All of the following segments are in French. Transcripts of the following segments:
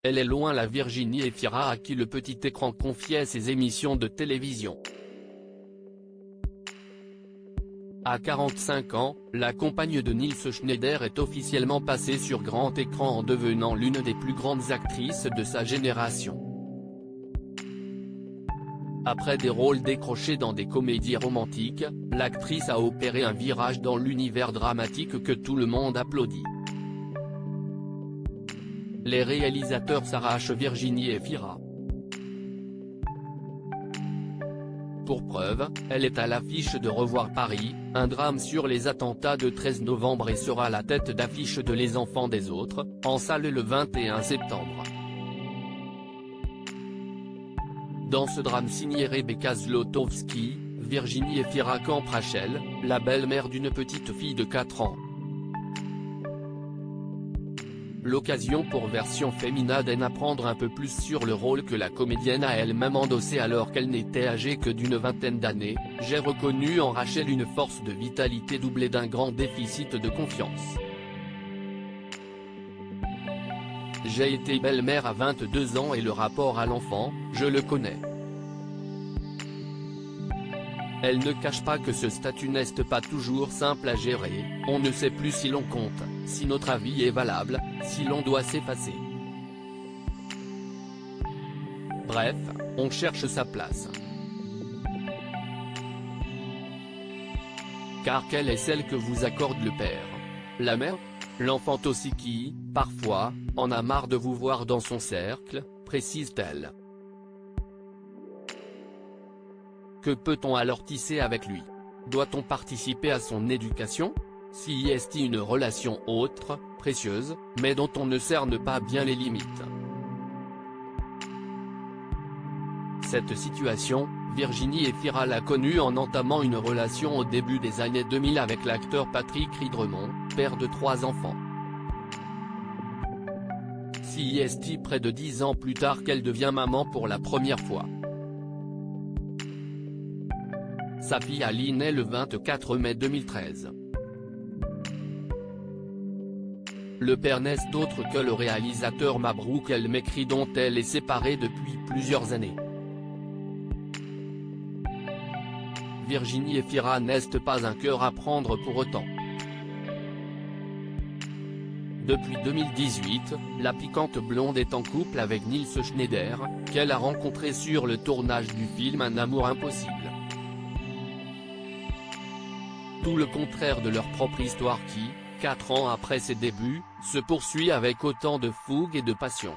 Elle est loin la Virginie Efira à qui le petit écran confiait ses émissions de télévision. À 45 ans, la compagne de Nils Schneider est officiellement passée sur grand écran en devenant l'une des plus grandes actrices de sa génération. Après des rôles décrochés dans des comédies romantiques, l'actrice a opéré un virage dans l'univers dramatique que tout le monde applaudit. Les réalisateurs s'arrachent Virginie Efira. Pour preuve, elle est à l'affiche de Revoir Paris, un drame sur les attentats de 13 novembre et sera la tête d'affiche de Les Enfants des autres, en salle le 21 septembre. Dans ce drame signé Rebecca Zlotowski, Virginie Efira campe Rachel, la belle-mère d'une petite fille de 4 ans. L'occasion pour Version Fémina d'en apprendre un peu plus sur le rôle que la comédienne a elle-même endossé alors qu'elle n'était âgée que d'une vingtaine d'années. J'ai reconnu en Rachel une force de vitalité doublée d'un grand déficit de confiance. J'ai été belle-mère à 22 ans et le rapport à l'enfant, je le connais. Elle ne cache pas que ce statut n'est pas toujours simple à gérer, on ne sait plus si l'on compte, si notre avis est valable, si l'on doit s'effacer. Bref, on cherche sa place. Car quelle est celle que vous accorde le père? La mère? L'enfant aussi qui, parfois, en a marre de vous voir dans son cercle, précise-t-elle. Que peut-on alors tisser avec lui? Doit-on participer à son éducation? Si y est une relation autre, précieuse, mais dont on ne cerne pas bien les limites. Cette situation, Virginie Efira l'a connue en entamant une relation au début des années 2000 avec l'acteur Patrick Ridremont, père de 3 enfants. Si y est près de 10 ans plus tard qu'elle devient maman pour la première fois. Sa fille Ali naît le 24 mai 2013. Le père n'est autre que le réalisateur Mabrouk El Mekri dont elle est séparée depuis plusieurs années. Virginie Efira n'est pas un cœur à prendre pour autant. Depuis 2018, la piquante blonde est en couple avec Nils Schneider, qu'elle a rencontré sur le tournage du film Un amour impossible. Tout le contraire de leur propre histoire qui, 4 ans après ses débuts, se poursuit avec autant de fougue et de passion.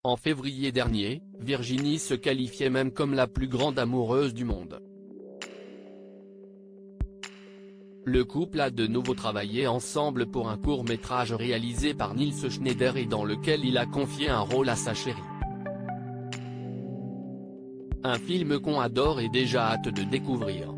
En février dernier, Virginie se qualifiait même comme la plus grande amoureuse du monde. Le couple a de nouveau travaillé ensemble pour un court-métrage réalisé par Nils Schneider et dans lequel il a confié un rôle à sa chérie. Un film qu'on adore et déjà hâte de découvrir.